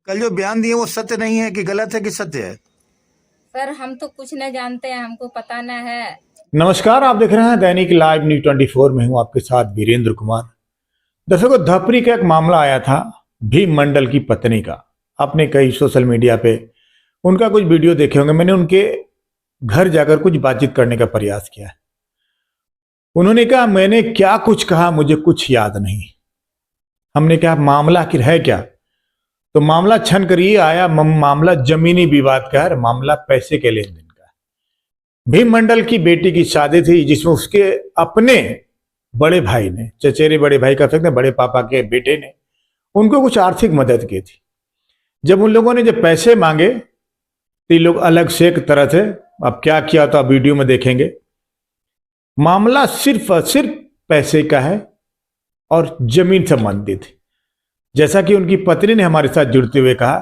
कल जो बयान दिए वो सत्य नहीं है कि गलत है कि सत्य है? सर हम तो कुछ नहीं जानते हैं, हमको पता न है। नमस्कार, आप देख रहे हैं दैनिक लाइव न्यूज 24 में हूं आपके साथ वीरेंद्र कुमार। दर्शकों, धपरी का एक मामला आया था भीम मंडल की पत्नी का। आपने कई सोशल मीडिया पे उनका कुछ वीडियो देखे होंगे। मैंने उनके घर जाकर कुछ बातचीत करने का प्रयास किया। उन्होंने कहा, मैंने क्या कुछ कहा मुझे कुछ याद नहीं। हमने कहा, मामला आखिर है क्या? तो मामला छन कर ये आया, मामला जमीनी विवाद का है, मामला पैसे के लेन देन का है। भीम मंडल की बेटी की शादी थी जिसमें उसके अपने बड़े भाई ने, चचेरे बड़े भाई कर सकते हैं, बड़े पापा के बेटे ने उनको कुछ आर्थिक मदद की थी। जब उन लोगों ने जब पैसे मांगे तो ये लोग अलग से एक तरह थे। अब क्या किया तो आप वीडियो में देखेंगे। मामला सिर्फ और सिर्फ पैसे का है और जमीन संबंधित है। जैसा कि उनकी पत्नी ने हमारे साथ जुड़ते हुए कहा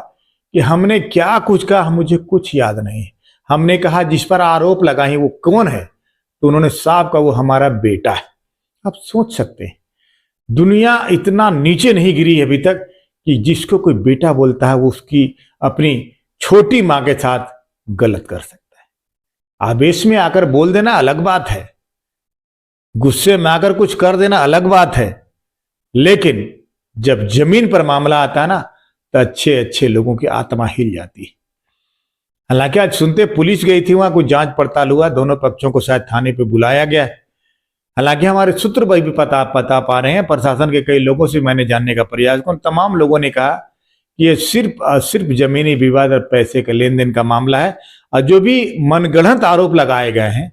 कि हमने क्या कुछ कहा मुझे कुछ याद नहीं। हमने कहा जिस पर आरोप लगाए वो कौन है, तो उन्होंने साफ कहा वो हमारा बेटा है। आप सोच सकते हैं, दुनिया इतना नीचे नहीं गिरी है अभी तक कि जिसको कोई बेटा बोलता है वो उसकी अपनी छोटी मां के साथ गलत कर सकता है। आवेश में आकर बोल देना अलग बात है, गुस्से में आकर कुछ कर देना अलग बात है, लेकिन जब जमीन पर मामला आता है ना तो अच्छे अच्छे लोगों की आत्मा हिल जाती है। हालांकि आज सुनते पुलिस गई थी, वहां कुछ जांच पड़ताल हुआ, दोनों पक्षों को शायद थाने पे बुलाया गया है। हालांकि हमारे सूत्र भाई भी पता पा रहे हैं, प्रशासन के कई लोगों से मैंने जानने का प्रयास किया, उन तमाम लोगों ने कहा कि ये सिर्फ जमीनी विवाद और पैसे के लेन देन का मामला है और जो भी मनगढ़ंत आरोप लगाए गए हैं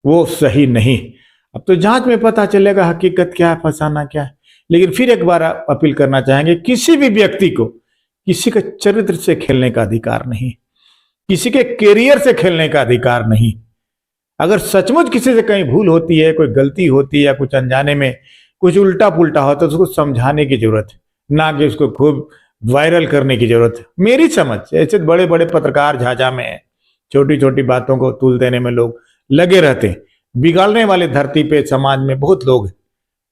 वो सही नहीं। अब तो जांच में पता चलेगा हकीकत क्या है, फंसाना क्या है। लेकिन फिर एक बार अपील करना चाहेंगे, किसी भी व्यक्ति को किसी के चरित्र से खेलने का अधिकार नहीं, किसी के कैरियर से खेलने का अधिकार नहीं। अगर सचमुच किसी से कहीं भूल होती है, कोई गलती होती है या कुछ अनजाने में कुछ उल्टा पुल्टा होता है तो उसको समझाने की जरूरत है, ना कि उसको खूब वायरल करने की जरूरत है। मेरी समझ ऐसे बड़े बड़े पत्रकार झाझा में छोटी छोटी बातों को तुल देने में लोग लगे रहते हैं। बिगाड़ने वाले धरती पे समाज में बहुत लोग हैं,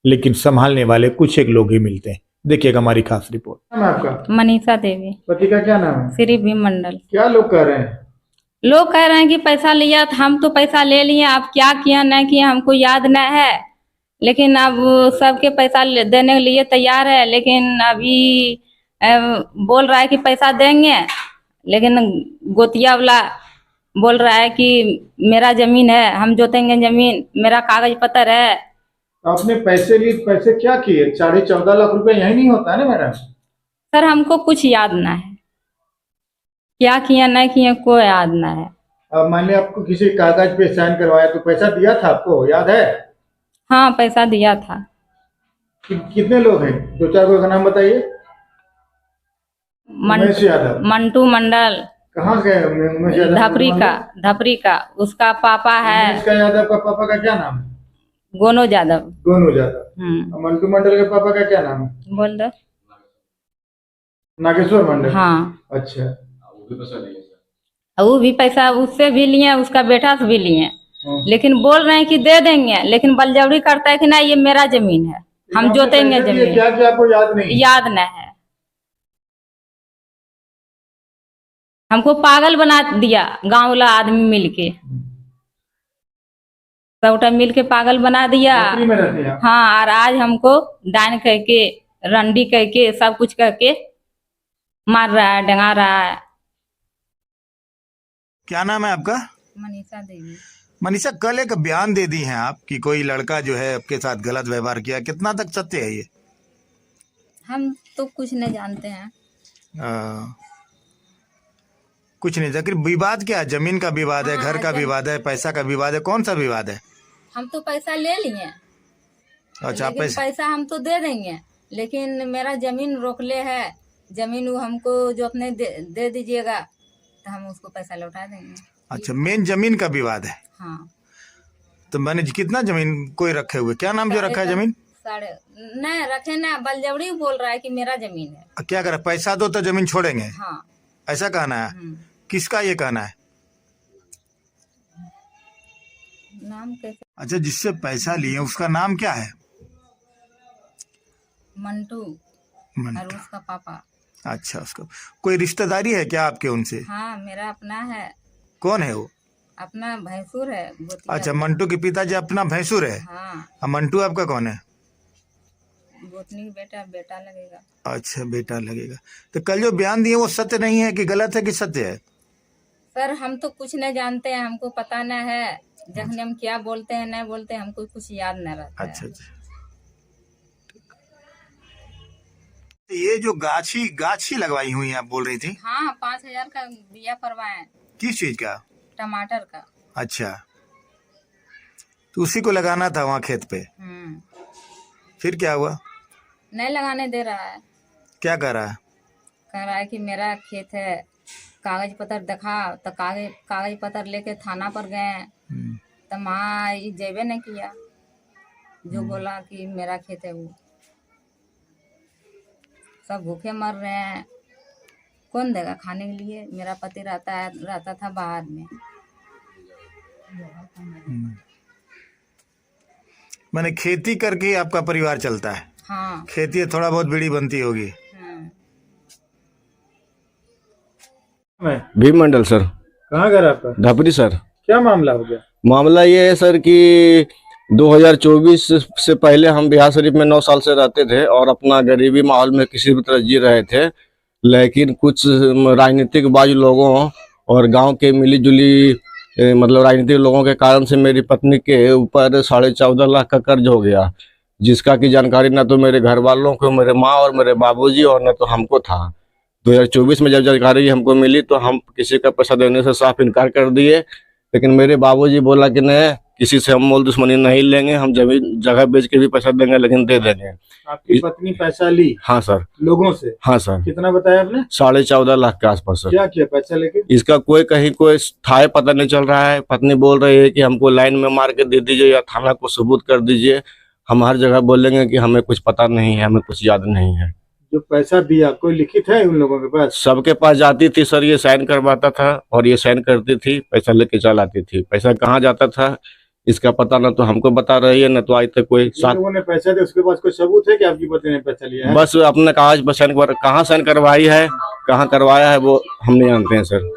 लेकिन संभालने वाले कुछ एक लोग ही मिलते हैं। देखिएगा हमारी खास रिपोर्ट। नाम है आपका? मनीषा देवी। पति का क्या नाम है? श्री भीम मंडल। क्या लोग कह रहे हैं? लोग कह रहे हैं कि पैसा लिया था, हम तो पैसा ले लिए, आप क्या किया न किया हमको याद न है, लेकिन अब सबके पैसा देने के लिए तैयार है। लेकिन अभी बोल रहा है कि पैसा देंगे, लेकिन गोतिया वाला बोल रहा है कि मेरा जमीन है, हम जोतेंगे जमीन, मेरा कागज पत्र है। तो आपने पैसे लिए, पैसे क्या किए? 14.5 लाख रुपए यही नहीं होता है ना मैडम? सर हमको कुछ याद ना है, क्या किया नहीं किया कोई याद ना है। अब मान लिया आपको किसी कागज पे साइन करवाया तो पैसा दिया था, आपको याद है? हाँ पैसा दिया था। कितने लोग हैं? 2-4 लोगों का नाम बताइए। उमेश यादव। मंटू मंडल। कहाँ के हैं उमेश यादव? धपरी का उसका पापा है। उमेश यादव का पापा का क्या नाम है? गोनू यादव। गोनू यादव। मंटू मंडल के पापा का क्या नाम है? बोल दो। नागेश्वर मंडल। हाँ। अच्छा, वो भी पैसा उससे भी लिए, उसका बेटा से भी लिए, लेकिन बोल रहे हैं कि दे देंगे, लेकिन बलजबरी करता है कि ना ये मेरा जमीन है, हम जोतेंगे जमीन। क्या क्या आपको याद नहीं? याद न है। हमको पागल बना दिया गांव वाला आदमी मिलके, सबटा मिलके पागल बना दिया। में रहते हैं? हाँ, और आज हमको डाइन कह के, रंडी कह के, सब कुछ कह के मार रहा है, डंगा रहा है। क्या नाम है आपका? मनीषा देवी। मनीषा, कल एक बयान दे दी हैं आप कि कोई लड़का जो है आपके साथ गलत व्यवहार किया, कितना तक सत्य है ये? हम तो कुछ नहीं जानते हैं। कुछ नहीं, आखिर विवाद क्या है? जमीन का विवाद है, घर का विवाद है, पैसा का विवाद है, कौन सा विवाद है? हम तो पैसा ले लिए। अच्छा, पैसा हम तो दे देंगे, लेकिन मेरा जमीन रोकले है, जमीन वो हमको जो अपने दे दीजिएगा तो हम उसको पैसा लौटा देंगे। अच्छा, मेन जमीन का विवाद है। हाँ। तो मैंने कितना जमीन कोई रखे हुए, क्या नाम जो रखा है जमीन? नहीं रखे ना, बलजबरी बोल रहा है कि मेरा जमीन है। क्या करे, पैसा दो तो जमीन छोड़ेंगे? हाँ। ऐसा कहना है? किसका ये कहना है? नाम कैसे? अच्छा, जिससे पैसा लिए उसका नाम क्या है? मंटू। और उसका पापा। अच्छा, उसको कोई रिश्तेदारी है क्या आपके उनसे? हाँ, मेरा अपना है, कौन है वो? अपना भैंसुर है, गोतिया। अच्छा, मंटू के पिताजी अपना भैंसुर है। हाँ, और मंटू आपका कौन है? गोतनी बेटा, बेटा लगेगा। अच्छा, बेटा लगेगा। तो कल जो बयान दिए वो सत्य नहीं है कि गलत है कि सत्य है? सर हम तो कुछ नहीं जानते हैं, हमको पता न है। जखन हम क्या बोलते हैं नहीं बोलते हैं, हमको कुछ याद न रहता है। अच्छा अच्छा। तो ये जो गाछी लगवाई हुई है आप बोल रही थी, हाँ, 5,000 का बिया परवाए, किस चीज का? टमाटर का। अच्छा, तो उसी को लगाना था वहाँ खेत पे, फिर क्या हुआ? नहीं लगाने दे रहा है। क्या कर रहा है? कह रहा है कि मेरा खेत है, कागज पत्र दिखा। तो कागज पत्र लेके थाना पर गए, तो वहाँ ये जेबे नहीं किया, जो बोला कि मेरा खेत है वो। सब भूखे मर रहे हैं, कौन देगा खाने के लिए? मेरा पति रहता था बाहर में। मैंने खेती करके ही आपका परिवार चलता है? हाँ। खेती थोड़ा बहुत बीड़ी बनती होगी। मैं भीम मंडल सर, कहाँ घर आपका? धपरी सर। क्या मामला हो गया? मामला ये है सर कि 2024 से पहले हम बिहार शरीफ में 9 साल से रहते थे और अपना गरीबी माहौल में किसी भी तरह जी रहे थे। लेकिन कुछ राजनीतिक बाजू लोगों और गांव के मिली-जुली मतलब राजनीतिक लोगों के कारण से मेरी पत्नी के ऊपर 14.5 लाख का कर्ज हो गया, जिसका की जानकारी न तो मेरे घर वालों को, मेरे माँ और मेरे बाबूजी, और न तो हमको था। 2024 में जब जानकारी हमको मिली तो हम किसी का पैसा देने से साफ इनकार कर दिए। लेकिन मेरे बाबूजी बोला कि नहीं, किसी से हम मोल दुश्मनी नहीं लेंगे, हम जमीन जगह बेच के भी पैसा देंगे, लेकिन दे देंगे। आपकी पत्नी पैसा ली? हाँ सर। लोगों से? हाँ सर। कितना बताया आपने? 14.5 लाख के आसपास सर। क्या किया पैसा लेके? इसका कोई कहीं कोई था पता नहीं चल रहा है। पत्नी बोल रही है कि हमको लाइन में मार के दे दीजिए या थाना को सबूत कर दीजिए। हम हर जगह बोलेंगे कि हमें कुछ पता नहीं है, हमें कुछ याद नहीं है। जो पैसा दिया कोई लिखित है उन लोगों के पास? सबके पास जाती थी सर, ये साइन करवाता था और ये साइन करती थी, पैसा लेके चल आती थी। पैसा कहाँ जाता था इसका पता न तो हमको बता रही है, न तो आज तक कोई जिन लोगों ने पैसा दिया उसके पास कोई सबूत है कि आपकी पत्नी ने पैसा लिया है? बस अपने कागज पर साइन, कहाँ साइन करवाई है, कहाँ करवाया है, वो हम नहीं जानते हैं सर।